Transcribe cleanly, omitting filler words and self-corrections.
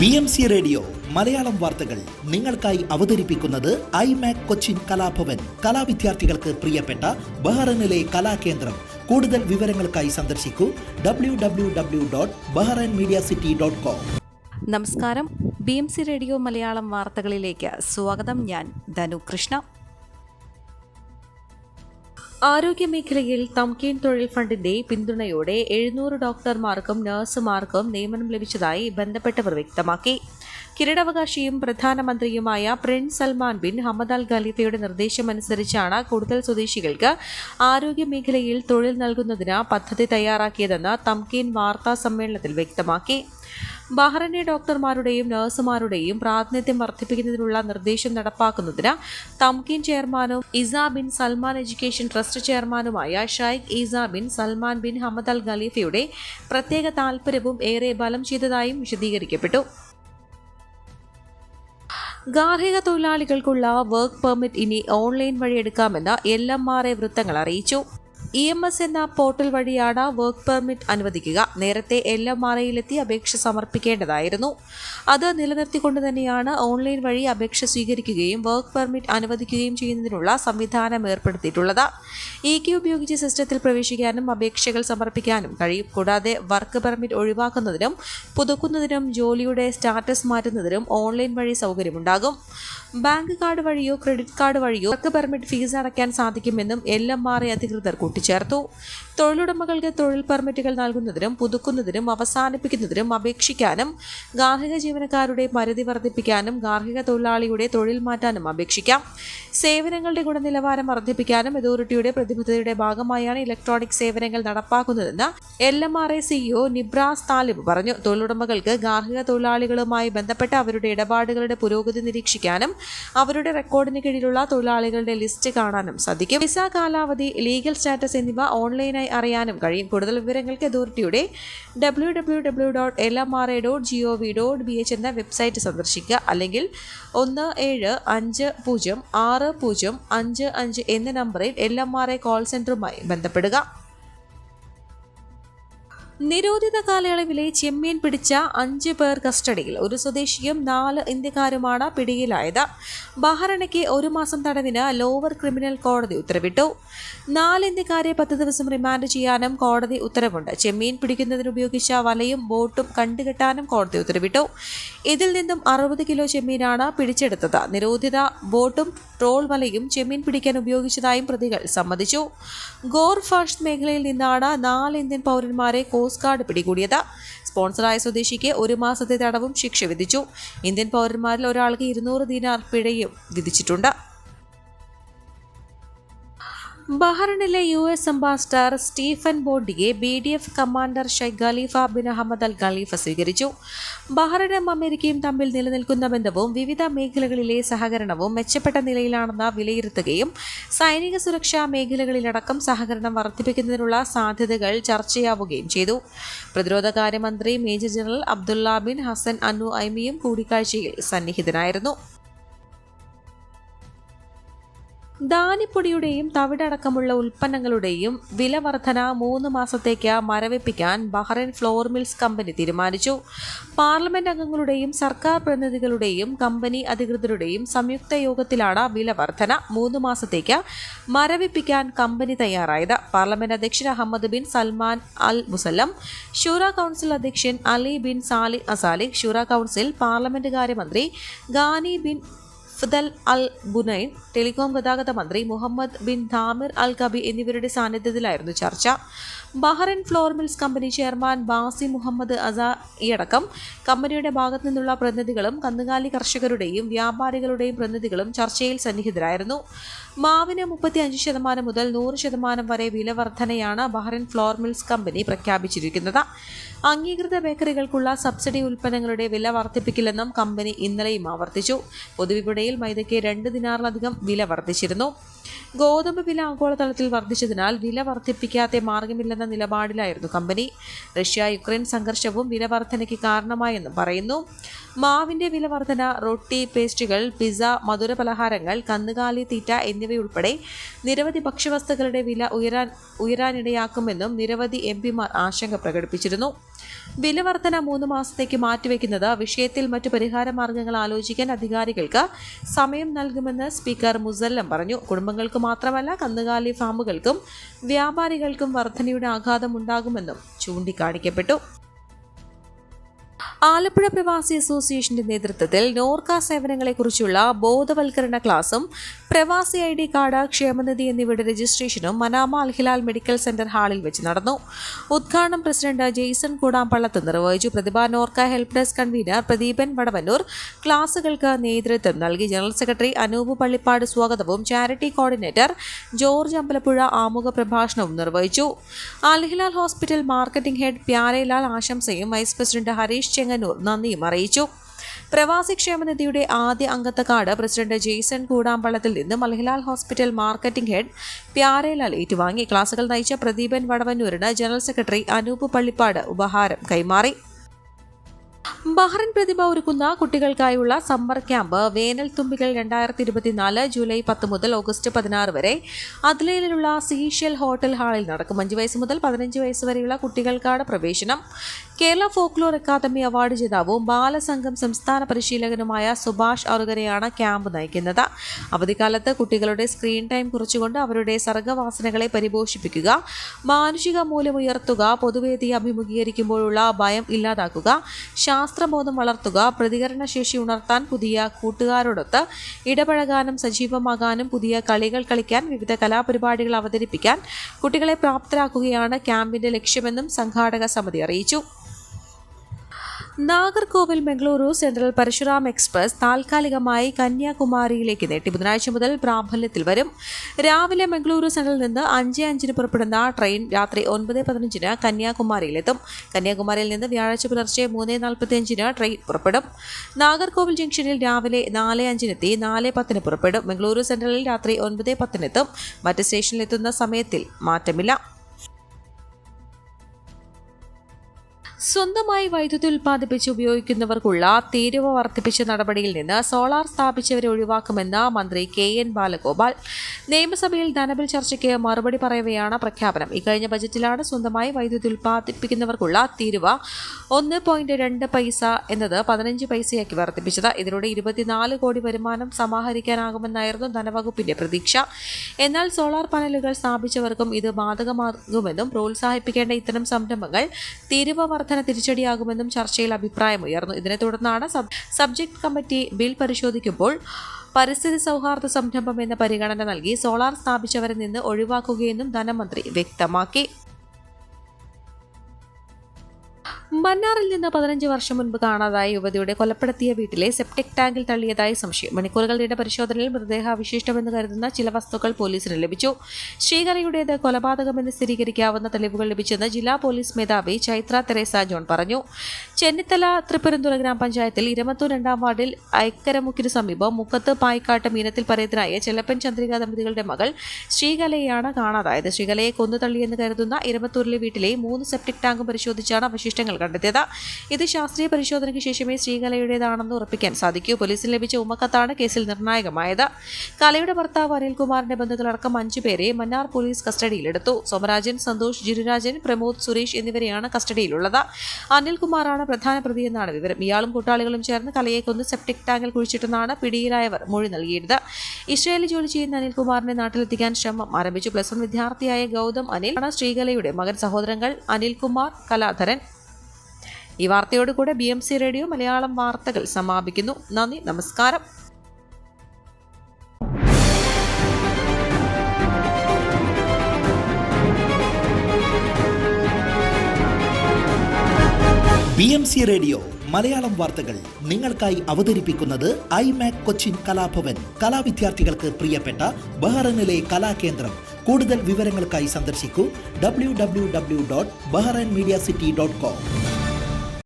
BMC radio Malayalam വാർത്തകൾ നിങ്ങൾക്കായി അവതരിപ്പിക്കുന്നത് ഐമാക് കൊച്ചിൻ കലാഭവൻ. കലാവിദ്യാർത്ഥികൾക്ക് പ്രിയപ്പെട്ട ബഹ്റൈനിലെ കലാകേന്ദ്രം. കൂടുതൽ വിവരങ്ങൾക്കായി സന്ദർശിക്കൂ www.bahrainmediacity.com. നമസ്കാരം, BMC റേഡിയോ മലയാളം വാർത്തകളിലേക്ക് സ്വാഗതം. ഞാൻ ധനു കൃഷ്ണ. ആരോഗ്യമേഖലയിൽ തംകീൻ തൊഴിൽ ഫണ്ടിന്റെ പിന്തുണയോടെ 700 ഡോക്ടർമാർക്കും നഴ്സുമാർക്കും നിയമനം ലഭിച്ചതായി ബന്ധപ്പെട്ടവർ വ്യക്തമാക്കി. കിരീടാവകാശിയും പ്രധാനമന്ത്രിയുമായ Prince Salman bin Hamad Al ഖലീഫയുടെ നിർദ്ദേശമനുസരിച്ചാണ് കൂടുതൽ സ്വദേശികൾക്ക് ആരോഗ്യമേഖലയിൽ തൊഴിൽ നൽകുന്നതിന് പദ്ധതി തയ്യാറാക്കിയതെന്ന് തംകീൻ വാർത്താ സമ്മേളനത്തിൽ വ്യക്തമാക്കി. ബഹ്റൈനിലെ ഡോക്ടർമാരുടെയും നഴ്സുമാരുടെയും പ്രാതിനിധ്യം വർദ്ധിപ്പിക്കുന്നതിനുള്ള നിർദ്ദേശം നടപ്പാക്കുന്നതിന് തംകീൻ ചെയർമാനും Isa bin Salman education trust ചെയർമാനുമായ Shaikh Isa bin Salman bin Hamad Al ഖലീഫയുടെ പ്രത്യേക താൽപര്യവും ഏറെ ബലം ചെയ്തതായും വിശദീകരിക്കപ്പെട്ടു. ഗാർഹിക തൊഴിലാളികൾക്കുള്ള വർക്ക് പെർമിറ്റ് ഇനി ഓൺലൈൻ വഴി എടുക്കാമെന്ന് LMRA വൃത്തങ്ങൾ അറിയിച്ചു. EMS എന്ന പോർട്ടൽ വഴിയാണ് വർക്ക് പെർമിറ്റ് അനുവദിക്കുക. നേരത്തെ LMRAയിലെത്തി അപേക്ഷ സമർപ്പിക്കേണ്ടതായിരുന്നു. അത് നിലനിർത്തിക്കൊണ്ട് തന്നെയാണ് ഓൺലൈൻ വഴി അപേക്ഷ സ്വീകരിക്കുകയും വർക്ക് പെർമിറ്റ് അനുവദിക്കുകയും ചെയ്യുന്നതിനുള്ള സംവിധാനം ഏർപ്പെടുത്തിയിട്ടുള്ളത്. EQ ഉപയോഗിച്ച് സിസ്റ്റത്തിൽ പ്രവേശിക്കാനും അപേക്ഷകൾ സമർപ്പിക്കാനും കഴിയും. കൂടാതെ വർക്ക് പെർമിറ്റ് ഒഴിവാക്കുന്നതിനും പുതുക്കുന്നതിനും ജോലിയുടെ സ്റ്റാറ്റസ് മാറ്റുന്നതിനും ഓൺലൈൻ വഴി സൗകര്യമുണ്ടാകും. ബാങ്ക് കാർഡ് വഴിയോ ക്രെഡിറ്റ് കാർഡ് വഴിയോ വർക്ക് പെർമിറ്റ് ഫീസ് അടയ്ക്കാൻ സാധിക്കുമെന്നും LMRA അധികൃതർ കൂട്ടിച്ചേർത്തു. തൊഴിലുടമകൾക്ക് തൊഴിൽ പെർമിറ്റുകൾ നൽകുന്നതിനും പുതുക്കുന്നതിനും അവസാനിപ്പിക്കുന്നതിനും അപേക്ഷിക്കാനും ഗാർഹിക ജീവനക്കാരുടെ പരിധി വർദ്ധിപ്പിക്കാനും ഗാർഹിക തൊഴിലാളിയുടെ തൊഴിൽ മാറ്റാനും അപേക്ഷിക്കാം. സേവനങ്ങളുടെ ഗുണനിലവാരം വർദ്ധിപ്പിക്കാനും അതോറിറ്റിയുടെ പ്രതിബദ്ധതയുടെ ഭാഗമായാണ് ഇലക്ട്രോണിക് സേവനങ്ങൾ നടപ്പാക്കുന്നതെന്ന് LMRA CEO നിബ്രാസ് താലിബ് പറഞ്ഞു. തൊഴിലുടമകൾക്ക് ഗാർഹിക തൊഴിലാളികളുമായി ബന്ധപ്പെട്ട അവരുടെ ഇടപാടുകളുടെ പുരോഗതി നിരീക്ഷിക്കാനും അവരുടെ റെക്കോർഡിന് കീഴിലുള്ള തൊഴിലാളികളുടെ ലിസ്റ്റ് കാണാനും സാധിക്കും. വിസ കാലാവധി, ലീഗൽ സ്റ്റാറ്റസ് എന്നിവ ഓൺലൈനായി അറിയാനും കഴിയും. കൂടുതൽ വിവരങ്ങൾക്ക് അതോറിറ്റിയുടെ www.lmra.gov.bh എന്ന വെബ്സൈറ്റ് സന്ദർശിക്കുക. അല്ലെങ്കിൽ 17506055 എന്ന നമ്പറിൽ LMRA കോൾ സെന്ററുമായി ബന്ധപ്പെടുക. നിരോധിത കാലയളവിലെ ചെമ്മീൻ പിടിച്ച 5 പേർ കസ്റ്റഡിയിൽ. ഒരു സ്വദേശിയും 4 ഇന്ത്യക്കാരുമാണ് പിടിയിലായത്. ബഹ്റൈനിക്ക് 1 മാസം തടവിന് ലോവർ ക്രിമിനൽ കോടതി ഉത്തരവിട്ടു. 4 ഇന്ത്യക്കാരെ 10 ദിവസം റിമാൻഡ് ചെയ്യാനും കോടതി ഉത്തരവുണ്ട്. ചെമ്മീൻ പിടിക്കുന്നതിന് ഉപയോഗിച്ച വലയും ബോട്ടും കണ്ടുകെട്ടാനും കോടതി ഉത്തരവിട്ടു. ഇതിൽ നിന്നും 60 കിലോ ചെമ്മീനാണ് പിടിച്ചെടുത്തത്. നിരോധിത ബോട്ടും ട്രോൾ വലയും ചെമ്മീൻ പിടിക്കാൻ ഉപയോഗിച്ചതായും പ്രതികൾ സമ്മതിച്ചു. ഗോർ ഫാഷ് മേഖലയിൽ നിന്നാണ് 4 ഇന്ത്യൻ പൗരന്മാരെ കോസ്റ്റ് ഗാർഡ് പിടികൂടിയത്. സ്പോൺസറായ സ്വദേശിക്ക് 1 മാസത്തെ തടവും ശിക്ഷ വിധിച്ചു. ഇന്ത്യൻ പൗരന്മാരിൽ ഒരാൾക്ക് 200 ദിനാർ പിഴയും വിധിച്ചിട്ടുണ്ട്. ബഹ്റൈനിലെ US അംബാസഡർ സ്റ്റീഫൻ ബോണ്ടിയെ BDF commander Sheikh Khalifa bin Hamad al Khalifa സ്വീകരിച്ചു. ബഹ്റൈനും അമേരിക്കയും തമ്മിൽ നിലനിൽക്കുന്ന ബന്ധവും വിവിധ മേഖലകളിലെ സഹകരണവും മെച്ചപ്പെട്ട നിലയിലാണെന്ന് വിലയിരുത്തുകയും സൈനിക സുരക്ഷാ മേഖലകളിലടക്കം സഹകരണം വർദ്ധിപ്പിക്കുന്നതിനുള്ള സാധ്യതകൾ ചർച്ചയാവുകയും ചെയ്തു. പ്രതിരോധകാര്യമന്ത്രി major general Abdullah bin Hassan അന്നു ഐമിയും കൂടിക്കാഴ്ചയിൽ സന്നിഹിതനായിരുന്നു. ധാന്യപ്പൊടിയുടെയും തവിടടക്കമുള്ള ഉൽപ്പന്നങ്ങളുടെയും വില വർധന 3 മാസത്തേക്ക് മരവിപ്പിക്കാൻ ബഹ്റൈൻ ഫ്ലോർ മിൽസ് കമ്പനി തീരുമാനിച്ചു. പാർലമെന്റ് അംഗങ്ങളുടെയും സർക്കാർ പ്രതിനിധികളുടെയും കമ്പനി അധികൃതരുടെയും സംയുക്ത യോഗത്തിലാണ് വില വർധന 3 മാസത്തേക്ക് മരവിപ്പിക്കാൻ കമ്പനി തയ്യാറായത്. പാർലമെന്റ് അധ്യക്ഷൻ Ahmed bin Salman al Musallam, Shura council അധ്യക്ഷൻ Ali bin Salih Assalih, Shura council parliament കാര്യമന്ത്രി ഗാനി ബിൻ ഫദൽ അൽ ബുനൈൻ, ടെലികോം ഗതാഗത മന്ത്രി മുഹമ്മദ് ബിൻ ധാമിർ അൽ കബി എന്നിവരുടെ സാന്നിധ്യത്തിലായിരുന്നു ചർച്ച. Bahrain flour mills company chairman Basi Mohammed അസായിയടക്കം കമ്പനിയുടെ ഭാഗത്തു നിന്നുള്ള പ്രതിനിധികളും കന്നുകാലി കർഷകരുടെയും വ്യാപാരികളുടെയും പ്രതിനിധികളും ചർച്ചയിൽ സന്നിഹിതരായിരുന്നു. മാവിന് 35% മുതൽ 100% വരെ വില വർധനയാണ് ബഹ്റൈൻ ഫ്ലോർ മിൽസ് കമ്പനി പ്രഖ്യാപിച്ചിരിക്കുന്നത്. അംഗീകൃത ബേക്കറികൾക്കുള്ള സബ്സിഡി ഉൽപ്പന്നങ്ങളുടെ വില വർദ്ധിപ്പിക്കില്ലെന്നും കമ്പനി ഇന്നലെയും ആവർത്തിച്ചു. പൊതുവിപണിയിൽ മൈദയ്ക്ക് 2 ദിനാറിലധികം വില വർദ്ധിച്ചിരുന്നു. ഗോതമ്പ് വില ആഗോളതലത്തിൽ വർദ്ധിച്ചതിനാൽ വില വർദ്ധിപ്പിക്കാത്ത മാർഗമില്ലെന്ന നിലപാടിലായിരുന്നു കമ്പനി. റഷ്യ യുക്രൈൻ സംഘർഷവും വില വർധനയ്ക്ക് കാരണമായെന്നും പറയുന്നു. മാവിന്റെ വില വർധന റൊട്ടി, പേസ്ട്രികൾ, പിസ്സ, മധുരപലഹാരങ്ങൾ, കന്നുകാലി തീറ്റ എന്നിവയുൾപ്പെടെ നിരവധി ഭക്ഷ്യവസ്തുക്കളുടെ വില ഉയരാനിടയാക്കുമെന്നും നിരവധി MP മാർ ആശങ്ക പ്രകടിപ്പിച്ചിരുന്നു. വില വർധന 3 മാസത്തേക്ക് മാറ്റിവെക്കുന്നത് വിഷയത്തിൽ മറ്റു പരിഹാര മാർഗങ്ങൾ ആലോചിക്കാൻ അധികാരികൾക്ക് സമയം നൽകുമെന്ന് സ്പീക്കർ മുസല്ലം പറഞ്ഞു. കുടുംബങ്ങൾക്ക് മാത്രമല്ല കന്നുകാലി ഫാമുകൾക്കും വ്യാപാരികൾക്കും വർധനയുടെ ആഘാതം ഉണ്ടാകുമെന്നും ചൂണ്ടിക്കാണിക്കപ്പെട്ടു. ആലപ്പുഴ പ്രവാസി അസോസിയേഷന്റെ നേതൃത്വത്തിൽ നോർക്ക സേവനങ്ങളെക്കുറിച്ചുള്ള ബോധവൽക്കരണ ക്ലാസും പ്രവാസി ID കാർഡ്, ക്ഷേമനിധി എന്നിവയുടെ രജിസ്ട്രേഷനും മനാമ അൽഹിലാൽ മെഡിക്കൽ സെന്റർ ഹാളിൽ വെച്ച് നടന്നു. ഉദ്ഘാടനം പ്രസിഡന്റ് ജെയ്സൺ കൂടാമ്പള്ളത്ത് നിർവഹിച്ചു. Prathibha NORKA help desk convener Pradeepan Vadavannur ക്ലാസുകൾക്ക് നേതൃത്വം നൽകി. ജനറൽ സെക്രട്ടറി അനൂപ് പള്ളിപ്പാട് സ്വാഗതവും ചാരിറ്റി കോർഡിനേറ്റർ ജോർജ് അമ്പലപ്പുഴ ആമുഖ പ്രഭാഷണവും നിർവഹിച്ചു. Al Hilal hospital marketing head Pyarelal ആശംസയും വൈസ് പ്രസിഡന്റ് ഹരീഷ് ചെങ്ങന്നൂർ നന്ദിയും അറിയിച്ചു. പ്രവാസി ക്ഷേമനിധിയുടെ ആദ്യ അംഗത്വ കാർഡ് പ്രസിഡന്റ് ജെയ്സൺ കൂടാമ്പള്ളത്തിൽ നിന്നും Al Hilal hospital marketing head Pyarelal ഏറ്റുവാങ്ങി. ക്ലാസുകൾ നയിച്ച പ്രദീപൻ വടവന്നൂരിന് ജനറൽ സെക്രട്ടറി അനൂപ് പള്ളിപ്പാട് ഉപഹാരം കൈമാറി. ബഹ്റൈൻ പ്രതിഭ ഒരുക്കുന്ന കുട്ടികൾക്കായുള്ള സമ്മർ ക്യാമ്പ് വേനൽ തുമ്പികൾ 2024 ജൂലൈ 10 മുതൽ ഓഗസ്റ്റ് 16 വരെ അദ്ലയിലുള്ള സീഷെൽ ഹോട്ടൽ ഹാളിൽ നടക്കും. 5 വയസ്സ് മുതൽ 15 വയസ്സ് വരെയുള്ള കുട്ടികൾക്കാണ് പ്രവേശനം. കേരള ഫോക്ലോർ അക്കാദമി അവാർഡ് ജേതാവും ബാലസംഘം സംസ്ഥാന പരിശീലകനുമായ സുഭാഷ് അറുകരെയാണ് ക്യാമ്പ് നയിക്കുന്നത്. അവധിക്കാലത്ത് കുട്ടികളുടെ സ്ക്രീൻ ടൈം കുറച്ചുകൊണ്ട് അവരുടെ സർഗവാസനകളെ പരിപോഷിപ്പിക്കുക, മാനുഷിക മൂല്യം ഉയർത്തുക, പൊതുവേദി അഭിമുഖീകരിക്കുമ്പോഴുള്ള ഭയം ഇല്ലാതാക്കുക, ശാസ്ത്രബോധം വളർത്തുക, പ്രതികരണശേഷി ഉണർത്താൻ, പുതിയ കൂട്ടുകാരോടൊത്ത് ഇടപഴകാനും സജീവമാകാനും, പുതിയ കളികൾ കളിക്കാൻ, വിവിധ കലാപരിപാടികൾ അവതരിപ്പിക്കാൻ കുട്ടികളെ പ്രാപ്തരാക്കുകയാണ് ക്യാമ്പിന്റെ ലക്ഷ്യമെന്നും സംഘാടക സമിതി അറിയിച്ചു. നാഗർകോവിൽ മംഗളൂരു സെൻട്രൽ പരശുറാം എക്സ്പ്രസ് താൽക്കാലികമായി കന്യാകുമാരിയിലേക്ക് നീട്ടി. ബുധനാഴ്ച മുതൽ പ്രാബല്യത്തിൽ വരും. രാവിലെ മംഗളൂരു സെൻട്രലിൽ നിന്ന് 5:05 പുറപ്പെടുന്ന ട്രെയിൻ രാത്രി 9:15 കന്യാകുമാരിയിലെത്തും. കന്യാകുമാരിയിൽ നിന്ന് വ്യാഴാഴ്ച പുലർച്ചെ 3:45 ട്രെയിൻ പുറപ്പെടും. നാഗർകോവിൽ ജംഗ്ഷനിൽ രാവിലെ 4:05 4:10 പുറപ്പെടും. മംഗളൂരു സെൻട്രലിൽ രാത്രി 9:10 മറ്റ് സ്റ്റേഷനിലെത്തുന്ന സമയത്തിൽ മാറ്റമില്ല. സ്വന്തമായി വൈദ്യുതി ഉൽപ്പാദിപ്പിച്ച് ഉപയോഗിക്കുന്നവർക്കുള്ള തീരുവ വർദ്ധിപ്പിച്ച നടപടിയിൽ നിന്ന് സോളാർ സ്ഥാപിച്ചവരെ ഒഴിവാക്കുമെന്ന് മന്ത്രി KN ബാലഗോപാൽ. നിയമസഭയിൽ ധനബിൽ ചർച്ചയ്ക്ക് മറുപടി പറയവെയാണ് പ്രഖ്യാപനം. ഇക്കഴിഞ്ഞ ബജറ്റിലാണ് സ്വന്തമായി വൈദ്യുതി ഉൽപ്പാദിപ്പിക്കുന്നവർക്കുള്ള തീരുവ 1.2 പൈസ എന്നത് 15 പൈസയാക്കി വർദ്ധിപ്പിച്ചത്. ഇതിലൂടെ 24 കോടി വരുമാനം സമാഹരിക്കാനാകുമെന്നായിരുന്നു ധനവകുപ്പിന്റെ പ്രതീക്ഷ. എന്നാൽ സോളാർ പാനലുകൾ സ്ഥാപിച്ചവർക്കും ഇത് ബാധകമാകുമെന്നും പ്രോത്സാഹിപ്പിക്കേണ്ട ഇത്തരം സംരംഭങ്ങൾ തീരുവ വർധന തിരിച്ചടിയാകുമെന്നും ചർച്ചയിൽ അഭിപ്രായമുയർന്നു. ഇതിനെ തുടർന്നാണ് സബ്ജക്ട് കമ്മിറ്റി ബിൽ പരിശോധിക്കുമ്പോൾ പരിസ്ഥിതി സൗഹാർദ്ദ സംരംഭം എന്ന പരിഗണന നൽകി സോളാർ സ്ഥാപിച്ചവരിൽ നിന്ന് ഒഴിവാക്കുകയെന്നും ധനമന്ത്രി വ്യക്തമാക്കി. മന്നാറിൽ നിന്ന് 15 വർഷം മുൻപ് കാണാതായ യുവതിയുടെ കൊലപ്പെടുത്തിയ വീട്ടിലെ സെപ്റ്റിക് ടാങ്കിൽ തള്ളിയതായി സംശയം. മണിക്കൂറുകൾ നീണ്ട പരിശോധനയിൽ മൃതദേഹാവശിഷ്ടമെന്ന് കരുതുന്ന ചില വസ്തുക്കൾ പോലീസിന് ലഭിച്ചു. ശ്രീകലയുടേത് കൊലപാതകമെന്ന് സ്ഥിരീകരിക്കാവുന്ന തെളിവുകൾ ലഭിച്ചെന്ന് ജില്ലാ പോലീസ് മേധാവി ചൈത്ര തെരേസ ജോൺ പറഞ്ഞു. ചെന്നിത്തല തൃപ്പരന്തുറ ഗ്രാമപഞ്ചായത്തിൽ ഇരമത്തൂർ 2-ാം വാർഡിൽ ഐക്കരമുക്കിന് സമീപം മുക്കത്ത് പായിക്കാട്ട് മീനത്തിൽ പറയത്തിനായ ചെല്ലപ്പൻ ചന്ദ്രിക ദമ്പതികളുടെ മകൾ ശ്രീകലയെയാണ് കാണാതായത്. ശ്രീകലയെ കൊന്നു തള്ളിയെന്ന് കരുതുന്ന ഇരമത്തൂരിലെ വീട്ടിലെ 3 സെപ്റ്റിക് ടാങ്കും പരിശോധിച്ചാണ് അവശിഷ്ടങ്ങൾ കണ്ടെത്തിയത്. ഇത് ശാസ്ത്രീയ പരിശോധനയ്ക്ക് ശേഷമേ ശ്രീകലയുടേതാണെന്ന് ഉറപ്പിക്കാൻ സാധിക്കൂ. പോലീസിന് ലഭിച്ച ഉമ്മക്കത്താണ് കേസിൽ നിർണായകമായത്. കലയുടെ ഭർത്താവ് അനിൽകുമാറിന്റെ ബന്ധുക്കളടക്കം 5 പേരെ മന്നാർ പോലീസ് കസ്റ്റഡിയിലെടുത്തു. സോമരാജൻ, സന്തോഷ്, ജിരുരാജൻ, പ്രമോദ്, സുരേഷ് എന്നിവരെയാണ് കസ്റ്റഡിയിലുള്ളത്. അനിൽകുമാറാണ് പ്രധാന പ്രതിയെന്നാണ് വിവരം. ഇയാളും കൂട്ടാളികളും ചേർന്ന് കലയെ കൊന്ന് സെപ്റ്റിക് ടാങ്കിൽ കുഴിച്ചിട്ടെന്നാണ് പിടിയിലായവർ മൊഴി നൽകിയത്. ഇസ്രായേലിൽ ജോലി ചെയ്യുന്ന അനിൽകുമാറിനെ നാട്ടിലെത്തിക്കാൻ ശ്രമം ആരംഭിച്ചു. +1 വിദ്യാർത്ഥിയായ ഗൗതം അനിൽ ആണ് ശ്രീകലയുടെ മകൻ. സഹോദരങ്ങൾ അനിൽകുമാർ, കലാധരൻ. ഈ വാർത്തയോടുകൂടെ BMC റേഡിയോ മലയാളം വാർത്തകൾ സമാപിക്കുന്നു. നന്ദി, നമസ്കാരം. BMC റേഡിയോ മലയാളം വാർത്തകൾ നിങ്ങൾക്കായി അവതരിപ്പിക്കുന്നത് iMac കൊച്ചിൻ കലാഭവൻ. കലാവിദ്യാർത്ഥികൾക്ക് പ്രിയപ്പെട്ട ബഹ്റൈനിലെ കലാകേന്ദ്രം. കൂടുതൽ വിവരങ്ങൾക്കായി സന്ദർശിക്കൂ www.bahrainmediacity.com.